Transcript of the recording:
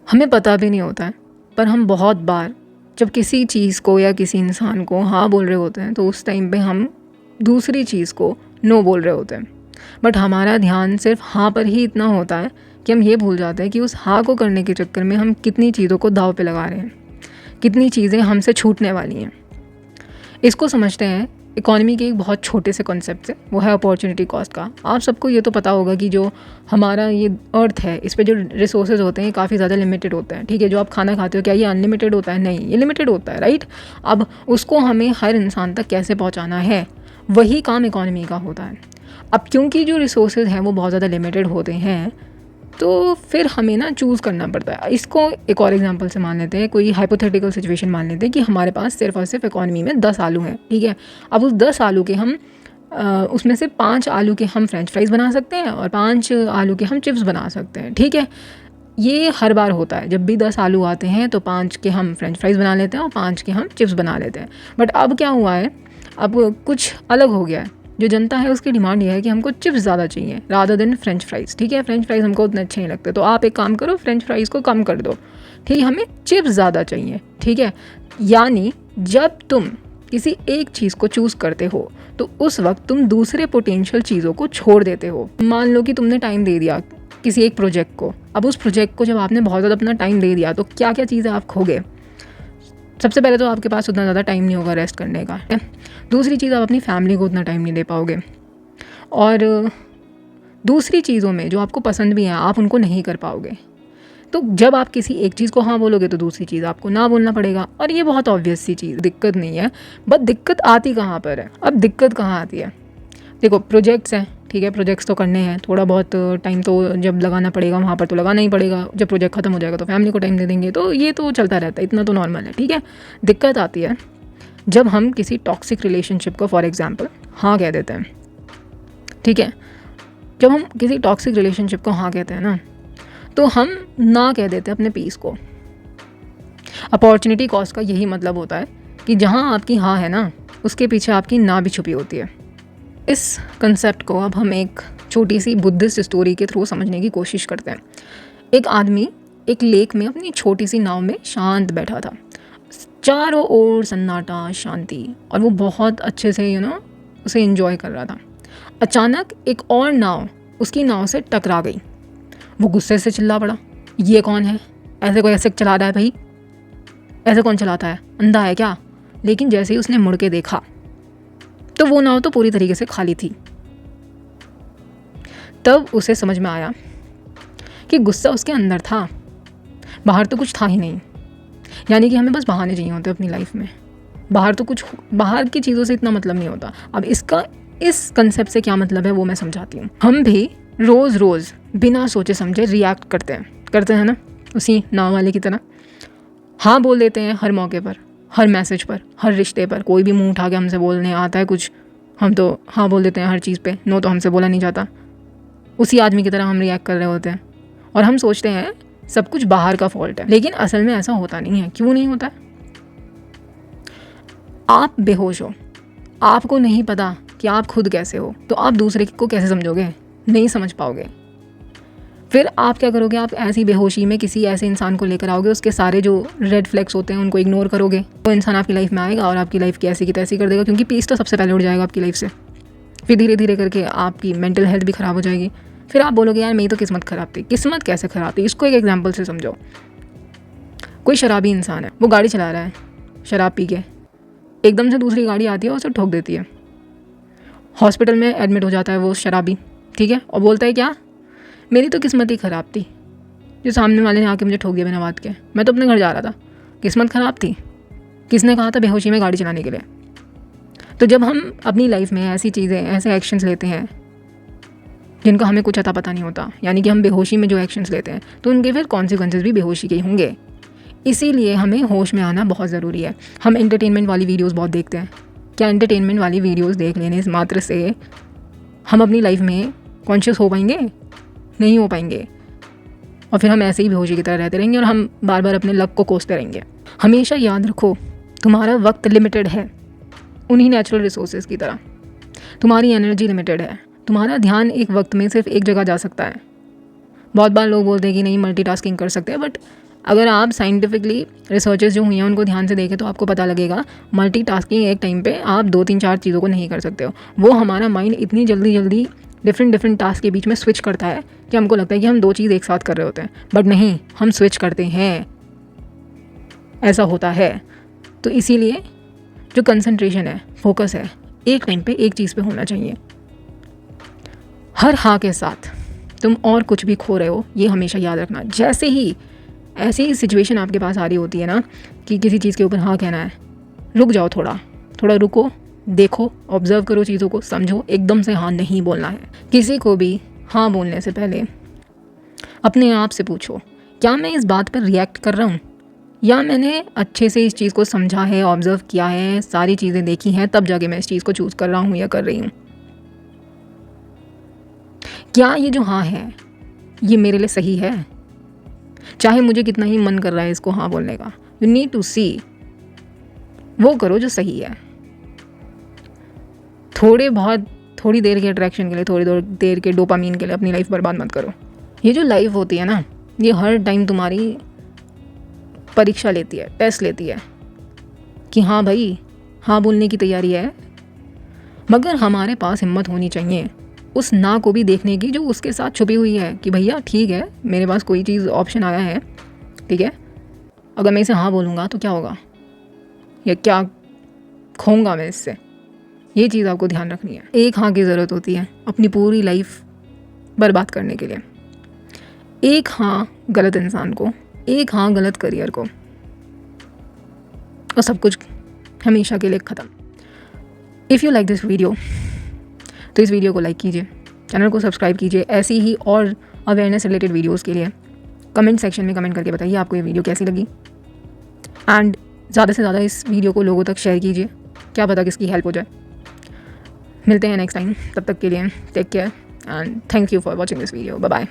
हमें पता भी नहीं होता है, पर हम बहुत बार जब किसी चीज़ को या किसी इंसान को हाँ बोल रहे होते हैं तो उस टाइम पे हम दूसरी चीज़ को नो बोल रहे होते हैं। बट हमारा ध्यान सिर्फ हाँ पर ही इतना होता है कि हम ये भूल जाते हैं कि उस हाँ को करने के चक्कर में हम कितनी चीज़ों को दाव पे लगा रहे हैं, कितनी चीज़ें हमसे छूटने वाली हैं। इसको समझते हैं इकोनॉमी के एक बहुत छोटे से कॉन्सेप्ट से, वो है अपॉर्चुनिटी कॉस्ट का। आप सबको ये तो पता होगा कि जो हमारा ये अर्थ है, इस पे जो रिसोर्सेज होते हैं काफ़ी ज़्यादा लिमिटेड होते हैं। ठीक है, जो आप खाना खाते हो क्या ये अनलिमिटेड होता है? नहीं, ये लिमिटेड होता है, राइट। अब उसको हमें हर इंसान तक कैसे पहुँचाना है, वही काम इकोनॉमी का होता है। अब क्योंकि जो रिसोर्सेज हैं वो बहुत ज़्यादा लिमिटेड होते हैं, तो फिर हमें ना चूज़ करना पड़ता है। इसको एक और एग्जांपल से मान लेते हैं, कोई हाइपोथेटिकल सिचुएशन मान लेते हैं कि हमारे पास सिर्फ और सिर्फ इकोनॉमी में 10 आलू हैं। ठीक है, अब उस 10 आलू के हम उसमें से 5 आलू के हम फ्रेंच फ्राइज़ बना सकते हैं और 5 आलू के हम चिप्स बना सकते हैं। ठीक है, ये हर बार होता है, जब भी 10 आलू आते हैं तो 5 के हम फ्रेंच फ्राइज़ बना लेते हैं और 5 के हम चिप्स बना लेते हैं। बट अब क्या हुआ है, अब कुछ अलग हो गया है। जो जनता है उसकी डिमांड ये है कि हमको चिप्स ज़्यादा चाहिए रादर देन फ्रेंच फ्राइज़। ठीक है, फ्रेंच फ्राइज़ हमको उतने अच्छे नहीं लगते, तो आप एक काम करो, फ्रेंच फ्राइज़ को कम कर दो। ठीक है, हमें चिप्स ज़्यादा चाहिए। ठीक है, यानी जब तुम किसी एक चीज़ को चूज़ करते हो तो उस वक्त तुम दूसरे पोटेंशियल चीज़ों को छोड़ देते हो। मान लो कि तुमने टाइम दे दिया किसी एक प्रोजेक्ट को। अब उस प्रोजेक्ट को जब आपने बहुत ज़्यादा अपना टाइम दे दिया तो क्या क्या चीज़ें आप खोगे? सबसे पहले तो आपके पास उतना ज़्यादा टाइम नहीं होगा रेस्ट करने का। दूसरी चीज़, आप अपनी फैमिली को उतना टाइम नहीं दे पाओगे, और दूसरी चीज़ों में जो आपको पसंद भी हैं आप उनको नहीं कर पाओगे। तो जब आप किसी एक चीज़ को हाँ बोलोगे तो दूसरी चीज़ आपको ना बोलना पड़ेगा, और ये बहुत ऑब्वियस सी चीज़, दिक्कत नहीं है। बट दिक्कत आती कहाँ पर है? अब दिक्कत कहाँ आती है? देखो, प्रोजेक्ट्स हैं, ठीक है, प्रोजेक्ट्स तो करने हैं, थोड़ा बहुत टाइम तो जब लगाना पड़ेगा वहाँ पर तो लगाना ही पड़ेगा। जब प्रोजेक्ट ख़त्म हो जाएगा तो फैमिली को टाइम दे देंगे, तो ये तो चलता रहता है, इतना तो नॉर्मल है। ठीक है, दिक्कत आती है जब हम किसी टॉक्सिक रिलेशनशिप को फॉर एग्जांपल हाँ कह देते हैं। ठीक है, जब हम किसी टॉक्सिक रिलेशनशिप को हाँ कहते हैं ना, तो हम ना कह देते हैं अपने पीस को। अपॉर्चुनिटी कॉस्ट का यही मतलब होता है कि जहाँ आपकी हाँ है ना, उसके पीछे आपकी ना भी छुपी होती है। इस कंसेप्ट को अब हम एक छोटी सी बुद्धिस्ट स्टोरी के थ्रू समझने की कोशिश करते हैं। एक आदमी एक लेक में अपनी छोटी सी नाव में शांत बैठा था, चारों ओर सन्नाटा, शांति, और वो बहुत अच्छे से उसे एंजॉय कर रहा था। अचानक एक और नाव उसकी नाव से टकरा गई। वो गुस्से से चिल्ला पड़ा, ये कौन है? ऐसे कोई ऐसे चला रहा है भाई? ऐसे कौन चलाता है? अंधा है क्या? लेकिन जैसे ही उसने मुड़ के देखा तो वो नाव तो पूरी तरीके से खाली थी। तब उसे समझ में आया कि गुस्सा उसके अंदर था, बाहर तो कुछ था ही नहीं। यानी कि हमें बस बहाने चाहिए होते अपनी लाइफ में, बाहर की चीज़ों से इतना मतलब नहीं होता। अब इसका इस कंसेप्ट से क्या मतलब है वो मैं समझाती हूँ। हम भी रोज़ बिना सोचे समझे रिएक्ट करते हैं ना, उसी नाव वाले की तरह हाँ बोल देते हैं हर मौके पर, हर मैसेज पर, हर रिश्ते पर। कोई भी मुंह उठा के हमसे बोलने आता है कुछ, हम तो हाँ बोल देते हैं हर चीज़ पे, नो तो हमसे बोला नहीं जाता। उसी आदमी की तरह हम रिएक्ट कर रहे होते हैं और हम सोचते हैं सब कुछ बाहर का फॉल्ट है, लेकिन असल में ऐसा होता नहीं है। क्यों नहीं होता है? आप बेहोश हो, आपको नहीं पता कि आप खुद कैसे हो, तो आप दूसरे को कैसे समझोगे? नहीं समझ पाओगे। फिर आप क्या करोगे? आप ऐसी बेहोशी में किसी ऐसे इंसान को लेकर आओगे, उसके सारे जो रेड फ्लैग्स होते हैं उनको इग्नोर करोगे। वो इंसान आपकी लाइफ में आएगा और आपकी लाइफ की ऐसी की तैसी कर देगा, क्योंकि पीस तो सबसे पहले उड़ जाएगा आपकी लाइफ से। फिर धीरे धीरे करके आपकी मेंटल हेल्थ भी ख़राब हो जाएगी। फिर आप बोलोगे यार मेरी तो किस्मत ख़राब थी। किस्मत कैसे ख़राब थी? इसको एक एग्जाम्पल से समझो। कोई शराबी इंसान है, वो गाड़ी चला रहा है शराब पी के, एकदम से दूसरी गाड़ी आती है और उसे ठोक देती है। हॉस्पिटल में एडमिट हो जाता है वो शराबी, ठीक है, और बोलता है क्या, मेरी तो किस्मत ही ख़राब थी, जो सामने वाले ने आके मुझे ठोक दिया बिना बात के, मैं तो अपने घर जा रहा था, किस्मत ख़राब थी। किसने कहा था बेहोशी में गाड़ी चलाने के लिए? तो जब हम अपनी लाइफ में ऐसी चीज़ें, ऐसे एक्शंस लेते हैं जिनका हमें कुछ अता पता नहीं होता, यानी कि हम बेहोशी में जो एक्शंस लेते हैं तो उनके फिर कॉन्सिक्वेंसेस भी बेहोशी के ही होंगे। इसीलिए हमें होश में आना बहुत ज़रूरी है। हम एंटरटेनमेंट वाली वीडियोस बहुत देखते हैं। क्या एंटरटेनमेंट वाली वीडियोस देख लेने मात्र से हम अपनी लाइफ में कॉन्शियस हो पाएंगे? नहीं हो पाएंगे, और फिर हम ऐसे ही बेहोशी की तरह रहते रहेंगे और हम बार बार अपने लक को कोसते रहेंगे। हमेशा याद रखो, तुम्हारा वक्त लिमिटेड है, उन्हीं नेचुरल रिसोर्सेज की तरह। तुम्हारी एनर्जी लिमिटेड है, तुम्हारा ध्यान एक वक्त में सिर्फ एक जगह जा सकता है। बहुत बार लोग बोलते हैं कि नहीं मल्टीटास्किंग कर सकते हैं, बट अगर आप साइंटिफिकली रिसर्चेस जो हुई हैं उनको ध्यान से देखें तो आपको पता लगेगा मल्टीटास्किंग एक टाइम पे आप 2-3-4 चीज़ों को नहीं कर सकते हो। वो हमारा माइंड इतनी जल्दी डिफरेंट टास्क के बीच में स्विच करता है कि हमको लगता है कि हम 2 चीज़ एक साथ कर रहे होते हैं, बट नहीं, हम स्विच करते हैं, ऐसा होता है। तो इसीलिए जो कंसंट्रेशन है, फोकस है, एक टाइम पे एक चीज़ पे होना चाहिए। हर हाँ के साथ तुम और कुछ भी खो रहे हो, ये हमेशा याद रखना। जैसे ही ऐसी सिचुएशन आपके पास आ रही होती है ना कि किसी चीज़ के ऊपर हाँ कहना है, रुक जाओ, थोड़ा रुको, देखो, ऑब्जर्व करो चीज़ों को, समझो। एकदम से हाँ नहीं बोलना है। किसी को भी हाँ बोलने से पहले अपने आप से पूछो, क्या मैं इस बात पर रिएक्ट कर रहा हूँ, या मैंने अच्छे से इस चीज़ को समझा है, ऑब्जर्व किया है, सारी चीज़ें देखी हैं, तब जाके मैं इस चीज़ को चूज़ कर रहा हूँ या कर रही हूँ। क्या ये जो हाँ है ये मेरे लिए सही है? चाहे मुझे कितना ही मन कर रहा है इसको हाँ बोलने का, यू नीड टू सी, वो करो जो सही है। थोड़ी देर के अट्रैक्शन के लिए, थोड़ी देर के डोपामीन के लिए अपनी लाइफ बर्बाद मत करो। ये जो लाइफ होती है ना, ये हर टाइम तुम्हारी परीक्षा लेती है, टेस्ट लेती है कि हाँ भाई, हाँ बोलने की तैयारी है। मगर हमारे पास हिम्मत होनी चाहिए उस ना को भी देखने की जो उसके साथ छुपी हुई है कि भैया ठीक है, मेरे पास कोई चीज़ ऑप्शन आया है, ठीक है, अगर मैं इसे हाँ बोलूँगा तो क्या होगा, या क्या खोऊंगा मैं इससे। ये चीज़ आपको ध्यान रखनी है। एक हाँ की ज़रूरत होती है अपनी पूरी लाइफ बर्बाद करने के लिए। एक हाँ गलत इंसान को, एक हाँ गलत करियर को, और सब कुछ हमेशा के लिए ख़त्म। If you like this video तो इस वीडियो को लाइक कीजिए, चैनल को सब्सक्राइब कीजिए। ऐसी ही और अवेयरनेस रिलेटेड वीडियोस के लिए कमेंट सेक्शन में कमेंट करके बताइए आपको ये वीडियो कैसी लगी, एंड ज़्यादा से ज़्यादा इस वीडियो को लोगों तक शेयर कीजिए, क्या पता किसकी हेल्प हो जाए। मिलते हैं नेक्स्ट टाइम, तब तक के लिए take care and thank you for watching this video. Bye bye.